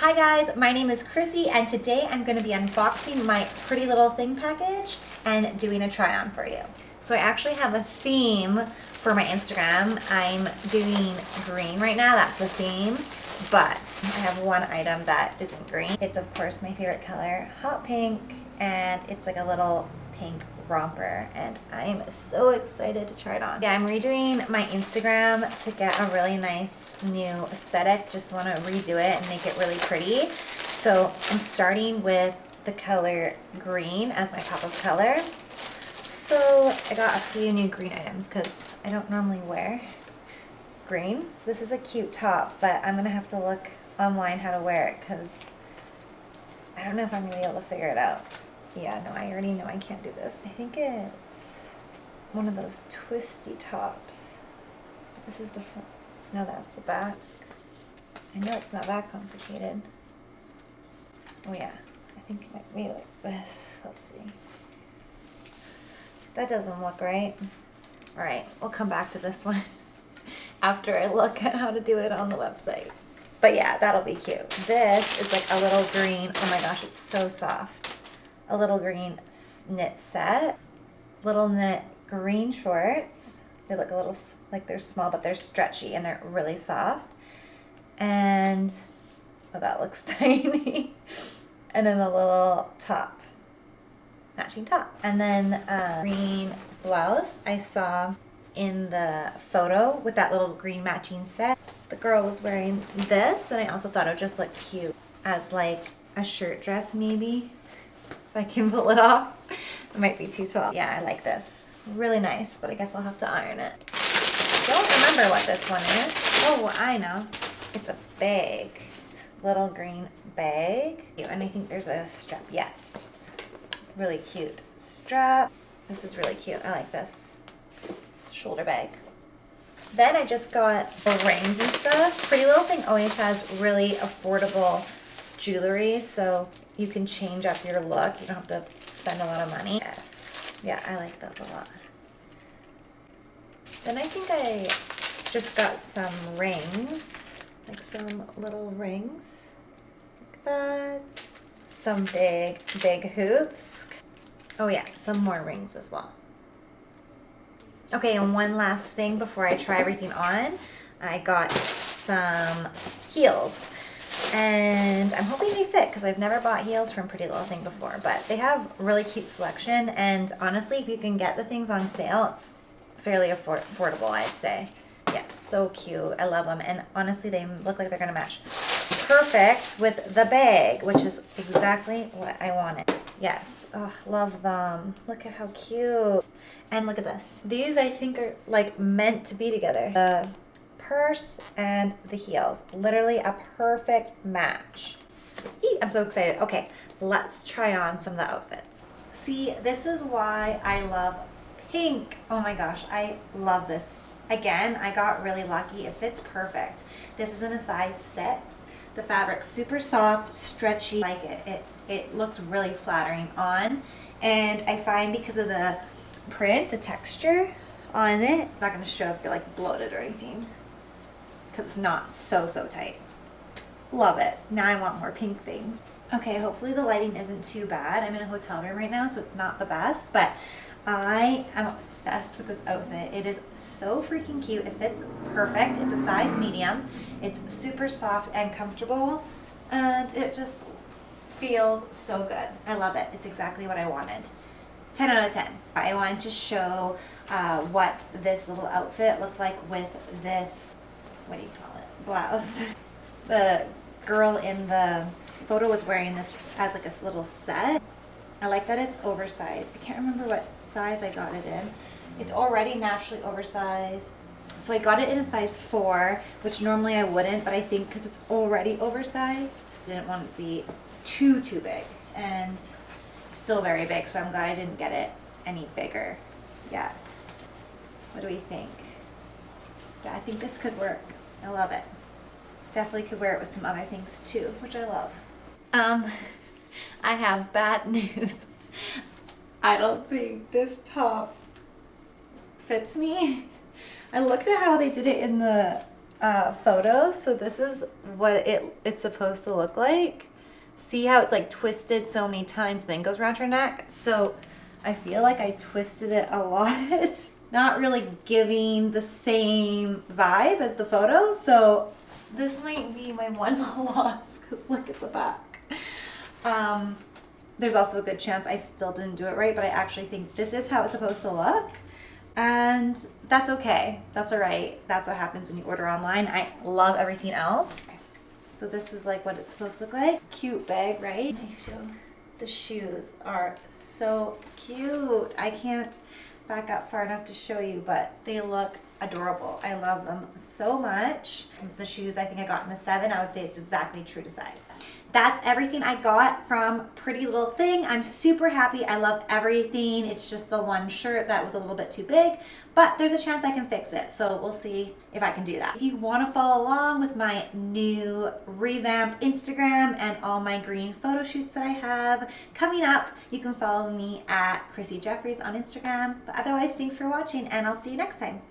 Hi guys, my name is Chrissy and today I'm going to be unboxing my Pretty Little Thing package and doing a try on for you. So I actually have a theme for my Instagram. I'm doing green right now, that's the theme, but I have one item that isn't green. It's of course my favorite color, hot pink, and it's like a little pink romper and I'm so excited to try it on. Yeah, I'm redoing my Instagram to get a really nice new aesthetic. Just want to redo it and make it really pretty. So I'm starting with the color green as my pop of color. So I got a few new green items because I don't normally wear green. This is a cute top, but I'm gonna have to look online how to wear it because I don't know if I'm gonna be able to figure it out. Yeah, no, I already know I can't do this. I think it's one of those twisty tops. This is the front. No, that's the back. I know it's not that complicated. Oh yeah, I think it might be like this. Let's see. That doesn't look right. All right, we'll come back to this one after I look at how to do it on the website. But yeah, that'll be cute. This is like a little green. Oh my gosh, it's so soft. A little green knit set, little knit green shorts. They look a little like they're small, but they're stretchy and they're really soft. And, oh, that looks tiny. And then a little top, matching top. And then green blouse I saw in the photo with that little green matching set. The girl was wearing this and I also thought it would just look cute as like a shirt dress maybe. I can pull it off. It might be too tall. Yeah, I like this. Really nice, but I guess I'll have to iron it. Don't remember what this one is. Oh, I know. It's a bag. Little green bag. And I think there's a strap. Yes. Really cute strap. This is really cute. I like this. Shoulder bag. Then I just got the rings and stuff. Pretty Little Thing always has really affordable jewelry, so you can change up your look. You don't have to spend a lot of money. Yes. Yeah, I like those a lot. Then I think I just got some rings. Like some little rings. Like that. Some big hoops. Oh yeah, some more rings as well. Okay, and one last thing before I try everything on. I got some heels. And I'm hoping they fit because I've never bought heels from Pretty Little Thing before, but they have really cute selection, and honestly, if you can get the things on sale, it's fairly affordable, I'd say. Yes, so cute. I love them, and honestly, they look like they're gonna match perfect with the bag, which is exactly what I wanted. Yes, oh, love them. Look at how cute. And look at this. These I think are like meant to be together. The purse and the heels, literally a perfect match. I'm so excited. Okay, let's try on some of the outfits. See, this is why I love pink. Oh my gosh, I love this. Again, I got really lucky. It fits perfect. This is in a size 6. The fabric's super soft, stretchy. I like it. It looks really flattering on, and I find because of the print, the texture on it, it's not going to show if you're like bloated or anything. Because it's not so tight. Love it. Now I want more pink things. Okay, hopefully the lighting isn't too bad. I'm in a hotel room right now, so it's not the best, but I am obsessed with this outfit. It is so freaking cute. It fits perfect. It's a size medium. It's super soft and comfortable, and it just feels so good. I love it. It's exactly what I wanted. 10 out of 10. I wanted to show what this little outfit looked like with this, what do you call it, blouse. The girl in the photo was wearing this as like a little set. I like that it's oversized. I can't remember what size I got it in. It's already naturally oversized. So I got it in a size 4, which normally I wouldn't, but I think because it's already oversized, I didn't want it to be too big. And it's still very big, so I'm glad I didn't get it any bigger. Yes. What do we think? Yeah, I think this could work. I love it. Definitely could wear it with some other things too, which I love. I have bad news. I don't think this top fits me. I looked at how they did it in the photos. So this is what it's supposed to look like. See how it's like twisted so many times, then goes around her neck? So I feel like I twisted it a lot. Not really giving the same vibe as the photos. So this might be my one loss, because look at the back. There's also a good chance I still didn't do it right, but I actually think this is how it's supposed to look. And that's okay. That's all right. That's what happens when you order online. I love everything else. So this is like what it's supposed to look like. Cute bag, right? The shoes are so cute. I can't back up far enough to show you, but they look adorable. I love them so much. The shoes, I think I got in a 7. I would say it's exactly true to size. That's everything I got from Pretty Little Thing. I'm super happy. I love everything. It's just the one shirt that was a little bit too big, but there's a chance I can fix it. So we'll see if I can do that. If you want to follow along with my new revamped Instagram and all my green photo shoots that I have coming up, you can follow me at Chrissy Jeffries on Instagram. But otherwise, thanks for watching, and I'll see you next time.